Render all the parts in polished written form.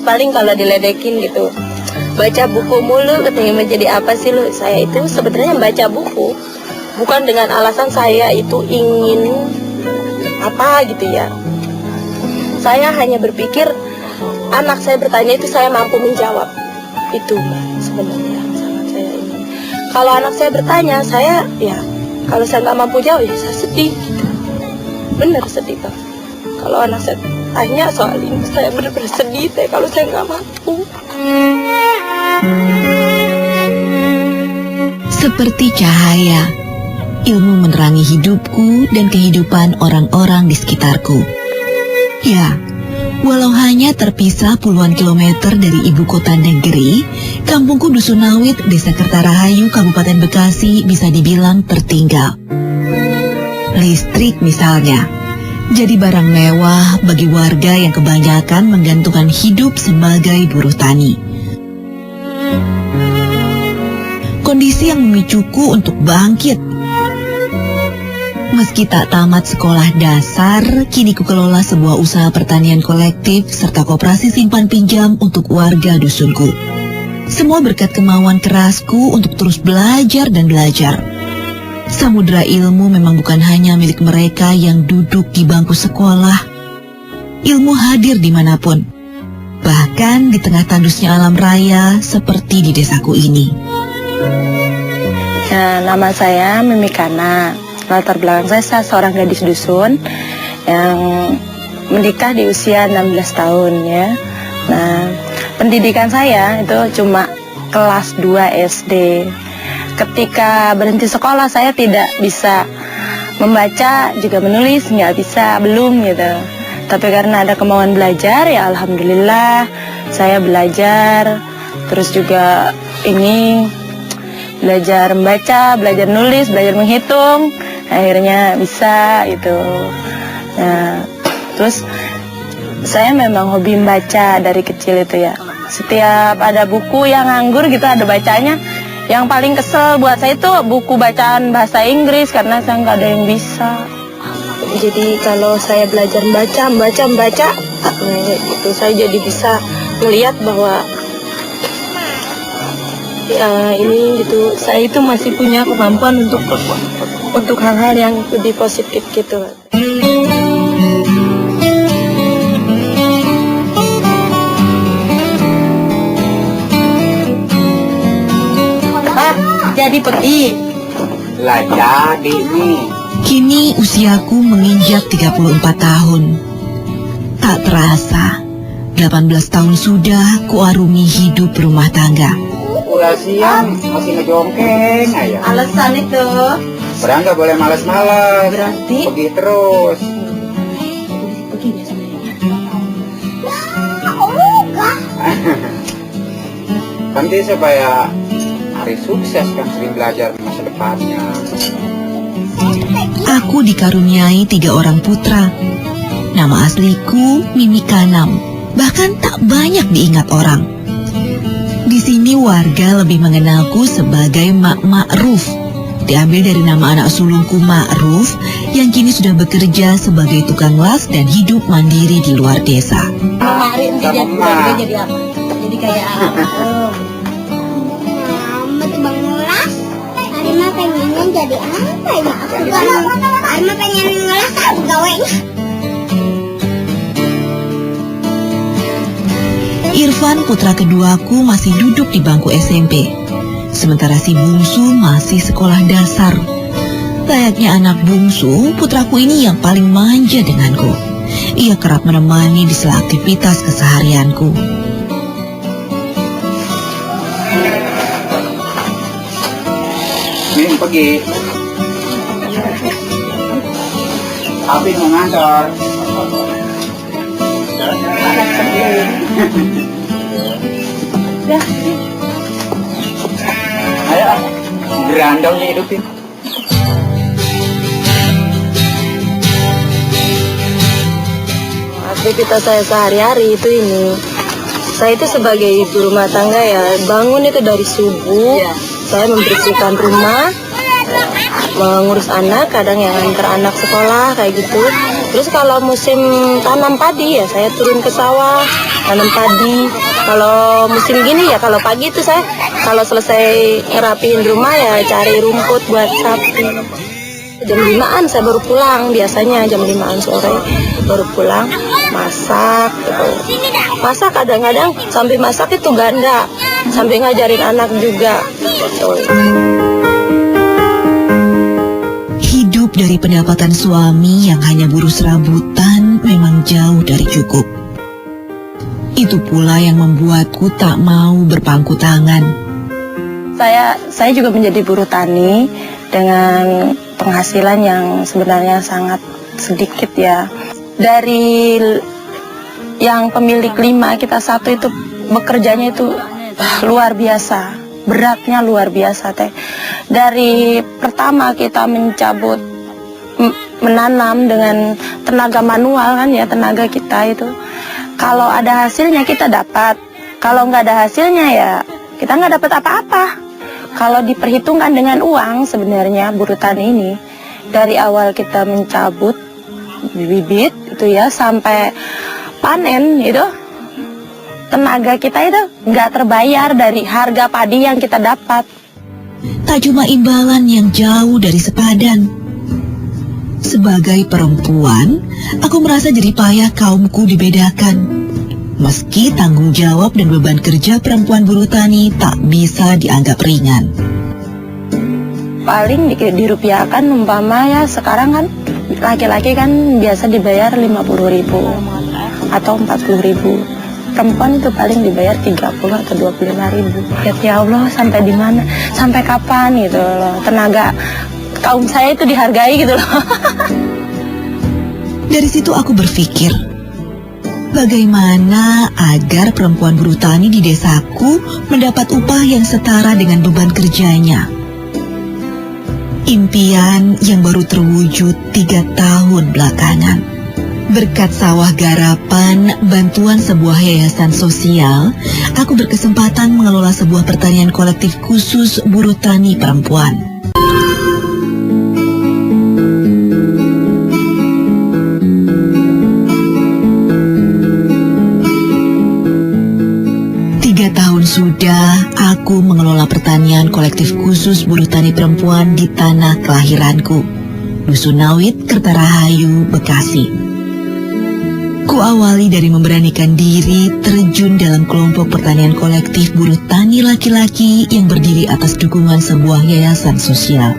paling kalau diledekin gitu, baca buku mulu katanya, menjadi apa sih lu? Saya itu sebenarnya baca buku bukan dengan alasan saya itu ingin apa gitu ya. Saya hanya berpikir anak saya bertanya itu saya mampu menjawab. Itu sebenarnya yang sangat saya ingin. Kalau anak saya bertanya, saya ya kalau saya nggak mampu jawab ya saya sedih gitu. Bener sedih Pak. Kalau anak saya tanya soal ini, saya benar-benar sedih teh kalau saya nggak mampu. Seperti cahaya, ilmu menerangi hidupku dan kehidupan orang-orang di sekitarku. Ya, walau hanya terpisah puluhan kilometer dari ibu kota negeri, kampungku Dusunawit, Desa Kertarahayu, Kabupaten Bekasi bisa dibilang tertinggal. Listrik misalnya, jadi barang mewah bagi warga yang kebanyakan menggantungkan hidup sebagai buruh tani. Kondisi yang memicuku untuk bangkit. Meski tak tamat sekolah dasar, kini ku kelola sebuah usaha pertanian kolektif serta koperasi simpan pinjam untuk warga dusunku. Semua berkat kemauan kerasku untuk terus belajar dan belajar. Samudra ilmu memang bukan hanya milik mereka yang duduk di bangku sekolah. Ilmu hadir dimanapun, bahkan di tengah tandusnya alam raya seperti di desaku ini. Ya, nama saya Mimikana. Latar belakang saya seorang gadis dusun yang menikah di usia 16 tahun ya. Nah, pendidikan saya itu cuma kelas 2 SD. Ketika berhenti sekolah saya tidak bisa membaca juga menulis, nggak bisa, belum gitu. Tapi karena ada kemauan belajar ya alhamdulillah saya belajar. Terus juga ini belajar membaca, belajar nulis, belajar menghitung, akhirnya bisa itu. Nah, terus saya memang hobi membaca dari kecil itu ya. Setiap ada buku yang nganggur gitu ada bacanya. Yang paling kesel buat saya itu buku bacaan bahasa Inggris karena saya nggak ada yang bisa. Jadi kalau saya belajar membaca, itu saya jadi bisa melihat bahwa ya ini gitu, saya itu masih punya kemampuan untuk hal-hal yang lebih positif gitu. Jadi pergi. Lah jadi nih. Kini usiaku menginjak 34 tahun. Tak terasa, 18 tahun sudah kuarungi hidup rumah tangga. Udah siang masih ngejongkeng aja. Alasan itu. Padahal nggak boleh malas-malas. Berarti pergi terus. pergi biasanya. Nanti supaya hari sukses kan sering belajar masa depannya. Aku dikaruniai 3 orang putra. Nama asliku Mimi Kanam, bahkan tak banyak diingat orang. Di sini warga lebih mengenalku sebagai Mak Ma'ruf, diambil dari nama anak sulungku Ma'ruf yang kini sudah bekerja sebagai tukang las dan hidup mandiri di luar desa. Kemarin dia jadi apa? Jadi kayak apa? Bang ngelas, Arima pengennya jadi apa ya? Aku kan Arima pengen ngelas aku gawainya. Irfan, putra keduaku, masih duduk di bangku SMP. Sementara si bungsu masih sekolah dasar. Layaknya anak bungsu, putraku ini yang paling manja denganku. Ia kerap menemani di sela aktivitas keseharianku. Min pergi. Abi mau ngantor. Ayo, berandongnya hidupin. Aktivitas saya sehari-hari itu ini. Saya itu sebagai ibu rumah tangga ya, bangun itu dari subuh. Saya membersihkan rumah, mengurus anak, kadang yang antar anak sekolah kayak gitu. Terus kalau musim tanam padi ya saya turun ke sawah, tanam padi. Kalau musim gini ya, kalau pagi itu saya kalau selesai ngerapiin rumah ya cari rumput buat sapi. Jam 5-an saya baru pulang, biasanya jam 5-an sore baru pulang, masak gitu. Masak kadang-kadang sambil masak itu ganda, sambil ngajarin anak juga gitu. Hidup dari pendapatan suami yang hanya buruh serabutan memang jauh dari cukup. Itu pula yang membuatku tak mau berpangku tangan. Saya juga menjadi buruh tani dengan penghasilan yang sebenarnya sangat sedikit ya. Dari yang pemilik 5, kita 1 itu bekerjanya itu luar biasa, beratnya luar biasa teh. Dari pertama kita mencabut menanam dengan tenaga manual kan ya, tenaga kita itu. Kalau ada hasilnya kita dapat, kalau nggak ada hasilnya ya kita nggak dapat apa-apa. Kalau diperhitungkan dengan uang sebenarnya buruh tani ini, dari awal kita mencabut bibit itu ya sampai panen itu, tenaga kita itu nggak terbayar dari harga padi yang kita dapat. Tak cuma imbalan yang jauh dari sepadan. Sebagai perempuan, aku merasa jeripayah kaumku dibedakan. Meski tanggung jawab dan beban kerja perempuan buruh tani tak bisa dianggap ringan. Paling dirupiahkan umpama ya sekarang kan laki-laki kan biasa dibayar 50.000 atau 40.000. Perempuan itu paling dibayar 30 atau 25.000. Ya Allah, sampai di mana? Sampai kapan gitu loh. Tenaga kaum saya itu dihargai gitu loh. Dari situ aku berpikir, bagaimana agar perempuan buruh tani di desaku mendapat upah yang setara dengan beban kerjanya. Impian yang baru terwujud 3 tahun belakangan. Berkat sawah garapan, bantuan sebuah yayasan sosial, aku berkesempatan mengelola sebuah pertanian kolektif khusus buruh tani perempuan. Sudah aku mengelola pertanian kolektif khusus buruh tani perempuan di tanah kelahiranku, Dusun Nawit, Kertarahayu, Bekasi. Kuawali dari memberanikan diri terjun dalam kelompok pertanian kolektif buruh tani laki-laki yang berdiri atas dukungan sebuah yayasan sosial.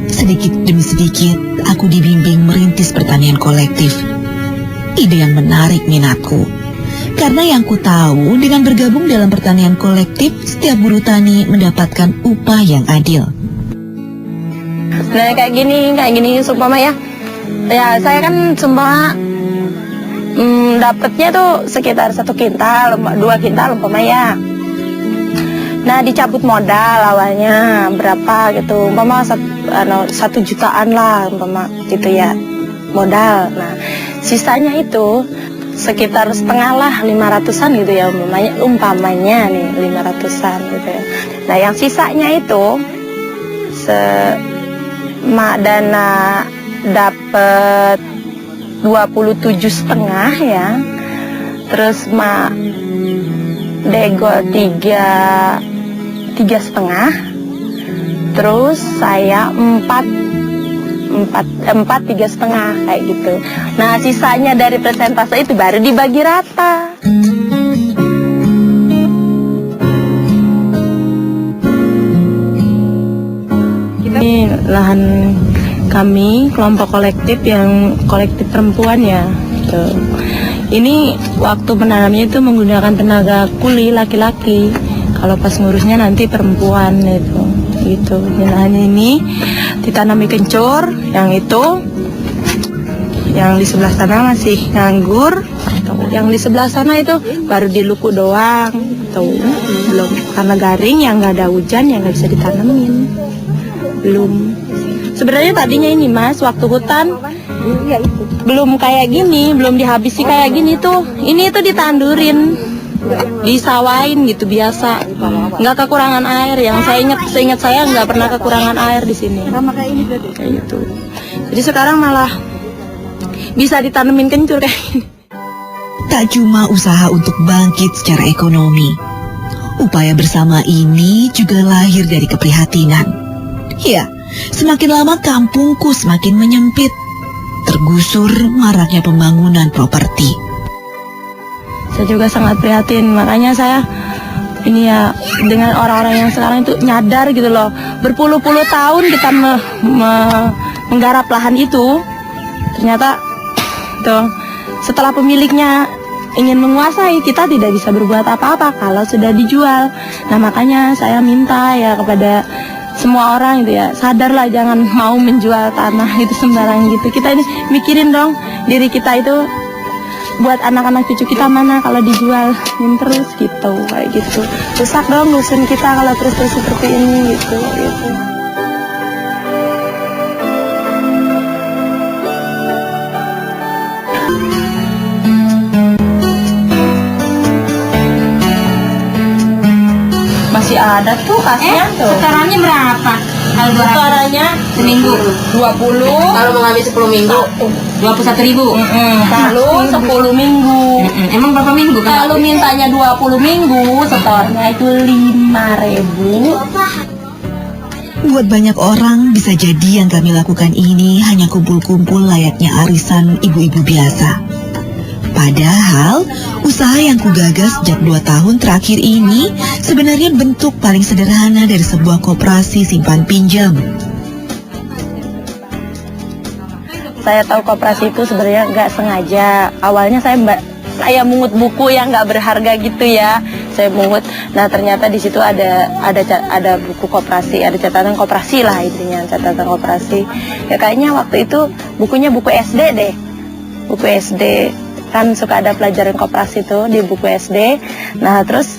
Sedikit demi sedikit, aku dibimbing merintis pertanian kolektif. Ide yang menarik minatku. Karena yang ku tahu, dengan bergabung dalam pertanian kolektif, setiap buruh tani mendapatkan upah yang adil. Nah kayak gini seumpama ya. Ya saya kan seumpama dapatnya tuh sekitar 1 kintal, 2 kintal umpama ya. Nah dicabut modal awalnya berapa gitu, umpama 1 jutaan lah umpama gitu ya modal. Nah sisanya itu sekitar setengah lah, 500-an gitu ya umpamanya nih 500-an gitu ya. Nah yang sisanya itu dana dapat 27,5 ya, terus dego 3,5, terus saya 3,5 kayak gitu. Nah sisanya dari persentase itu baru dibagi rata. Ini lahan kami, kelompok kolektif yang kolektif perempuan ya. Tuh. Ini waktu menanamnya itu menggunakan tenaga kuli laki-laki. Kalau pas ngurusnya nanti perempuan itu. Gitu. Lahan ini ditanami kencur, yang itu yang di sebelah sana masih nganggur, yang di sebelah sana itu baru diluku doang, tuh belum, karena garing yang nggak ada hujan yang nggak bisa ditanemin, belum. Sebenarnya tadinya ini Mas, waktu hutan belum kayak gini, belum dihabisi kayak gini tuh, ini tuh ditandurin, disawain gitu biasa, nggak kekurangan air. Yang seingat saya nggak pernah kekurangan air di sini. Sama kayak ini kayak gitu. Jadi sekarang malah bisa ditanemin kencur kayak gini. tak cuma usaha untuk bangkit secara ekonomi. Upaya bersama ini juga lahir dari keprihatinan. Ya, semakin lama kampungku semakin menyempit, tergusur maraknya pembangunan properti. Saya juga sangat prihatin, makanya saya ini ya dengan orang-orang yang sekarang itu nyadar gitu loh. Berpuluh-puluh tahun kita menggarap lahan itu, ternyata tuh setelah pemiliknya ingin menguasai, kita tidak bisa berbuat apa-apa kalau sudah dijual. Nah makanya saya minta ya kepada semua orang itu ya, sadarlah, jangan mau menjual tanah itu sembarang gitu. Kita ini mikirin dong diri kita itu, buat anak-anak cucu kita mana kalau dijual terus gitu, kayak gitu. Rusak dong dusun kita kalau terus-terus seperti ini gitu. Masih ada tuh kasnya tuh. Setorannya berapa? Kalau Setorannya seminggu 20. Kalau mau ngambil 10 minggu 21.000. Kalau 10 minggu. Emang berapa minggu? Kalau mintanya 20 minggu, setornya itu 5.000. Buat banyak orang, bisa jadi yang kami lakukan ini hanya kumpul-kumpul layaknya arisan ibu-ibu biasa. Padahal, usaha yang kugagas sejak 2 tahun terakhir ini sebenarnya bentuk paling sederhana dari sebuah koperasi simpan pinjam. Saya tahu koperasi itu sebenarnya nggak sengaja. Awalnya saya mungut buku yang nggak berharga gitu ya. Saya mungut. Nah ternyata di situ ada buku koperasi, ada catatan koperasi lah intinya, catatan koperasi. Ya kayaknya waktu itu bukunya buku SD deh, buku SD. Kan suka ada pelajaran koperasi tuh di buku SD. Nah terus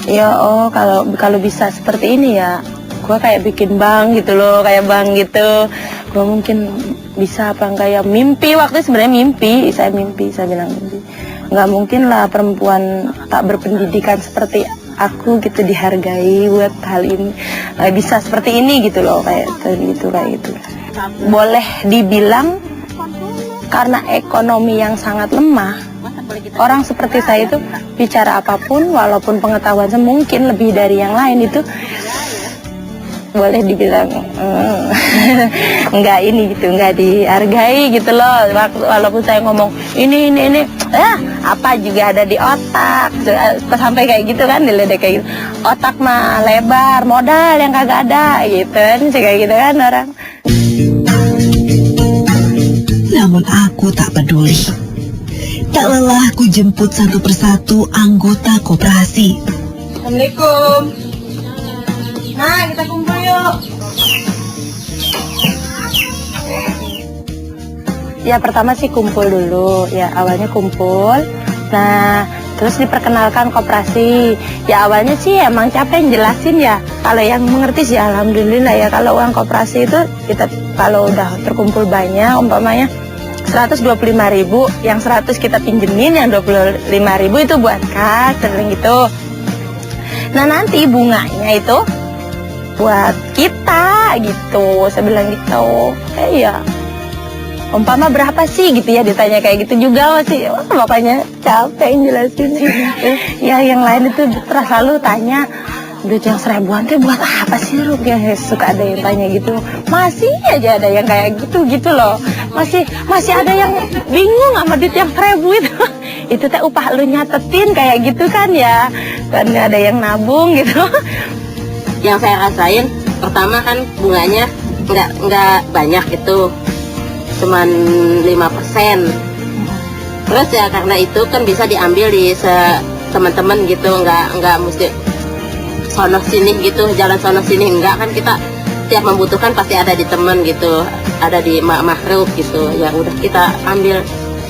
ya kalau bisa seperti ini ya, gue kayak bikin bank gitu loh, kayak bank gitu. Gue mungkin bisa apa enggak ya, mimpi waktu itu sebenarnya mimpi, saya bilang mimpi. Nggak mungkin lah perempuan tak berpendidikan seperti aku gitu dihargai buat hal ini, bisa seperti ini gitu loh, kayak gitu. Boleh dibilang karena ekonomi yang sangat lemah, orang seperti saya itu bicara apapun, walaupun pengetahuan saya mungkin lebih dari yang lain, itu boleh dibilang enggak ini gitu, enggak dihargai gitu loh. Walaupun saya ngomong ini apa juga ada di otak, sampai kayak gitu kan, diledek kayak gitu. Otak mah lebar, modal yang kagak ada gitu kan, kayak gitu kan orang. Namun aku tak peduli. Tak lelah ku jemput satu persatu anggota koperasi. Assalamualaikum. Nah, kita kumpul yuk. Ya pertama sih kumpul dulu. Ya awalnya kumpul. Nah, terus diperkenalkan koperasi. Ya awalnya sih emang capek jelasin ya. Kalau yang mengerti sih alhamdulillah ya. Kalau uang koperasi itu kita kalau udah terkumpul banyak, umpamanya 125.000, yang 100 kita pinjemin, yang 25.000 itu buat kas, sering gitu. Nah nanti bunganya itu buat kita gitu, saya bilang gitu. Iya, umpama berapa sih gitu ya, ditanya kayak gitu juga masih. Wah, pokoknya capek jelasin. Ya yang lain itu selalu tanya, duit yang 1000-an tuh buat apa sih Ruk? Ya suka ada yang tanya gitu. Masih aja ada yang kayak gitu loh. Masih ada yang bingung sama duit yang 1000 itu. Itu teh upah lu nyatetin kayak gitu kan ya. Kan ada yang nabung gitu. Yang saya rasain pertama kan bunganya nggak banyak gitu, cuman 5%. Terus ya karena itu kan bisa diambil di teman-teman gitu, nggak mesti sono sini gitu, jalan sono sini, enggak kan, kita tiap membutuhkan pasti ada di teman gitu, ada di makhluk gitu, ya udah kita ambil.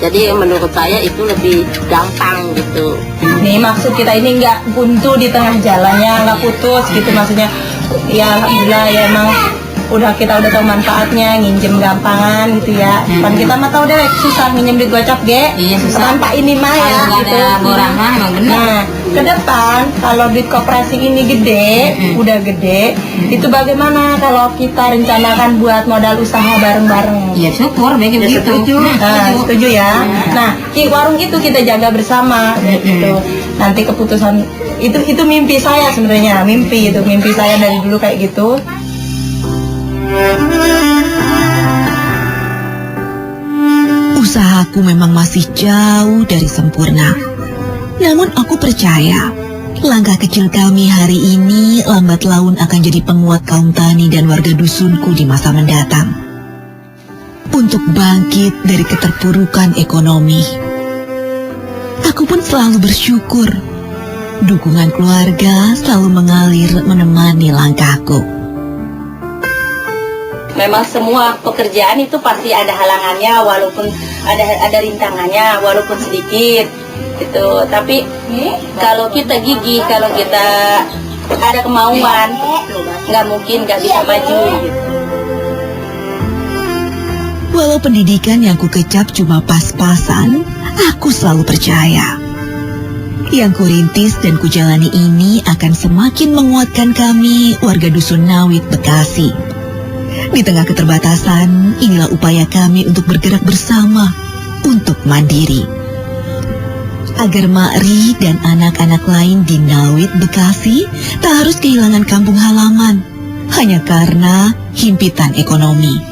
Jadi menurut saya itu lebih gampang gitu. Nih maksud kita ini nggak buntu di tengah jalannya, nggak putus gitu maksudnya. Ya alhamdulillah ya, emang kita udah tahu manfaatnya, nginjem gampangan gitu ya. Kan kita mah tahu deh susah nginjem duit gocap ge. Iya susah. Tanpa ini mah ya kalau gitu. Ada borang mah emang benar. Nah ke depan kalau duit koperasi ini gede, udah gede, itu bagaimana kalau kita rencanakan buat modal usaha bareng-bareng? Ya syukur, baik begitu. Setuju ya. Nah, warung itu kita jaga bersama, gitu. Nanti keputusan itu mimpi saya sebenarnya, mimpi saya dari dulu kayak gitu. Usahaku memang masih jauh dari sempurna. Namun aku percaya, langkah kecil kami hari ini lambat laun akan jadi penguat kaum tani dan warga dusunku di masa mendatang. Untuk bangkit dari keterpurukan ekonomi. Aku pun selalu bersyukur. Dukungan keluarga selalu mengalir menemani langkahku. Memang semua pekerjaan itu pasti ada halangannya, walaupun ada rintangannya, walaupun sedikit gitu. Tapi kalau kita gigih, kalau kita ada kemauan, nggak mungkin nggak bisa maju gitu. Walau pendidikan yang kukecap cuma pas-pasan, aku selalu percaya. Yang kurintis dan kujalani ini akan semakin menguatkan kami warga Dusun Nawit, Bekasi. Di tengah keterbatasan, inilah upaya kami untuk bergerak bersama untuk mandiri. Agar Ma'ri dan anak-anak lain di Nawit, Bekasi tak harus kehilangan kampung halaman hanya karena himpitan ekonomi.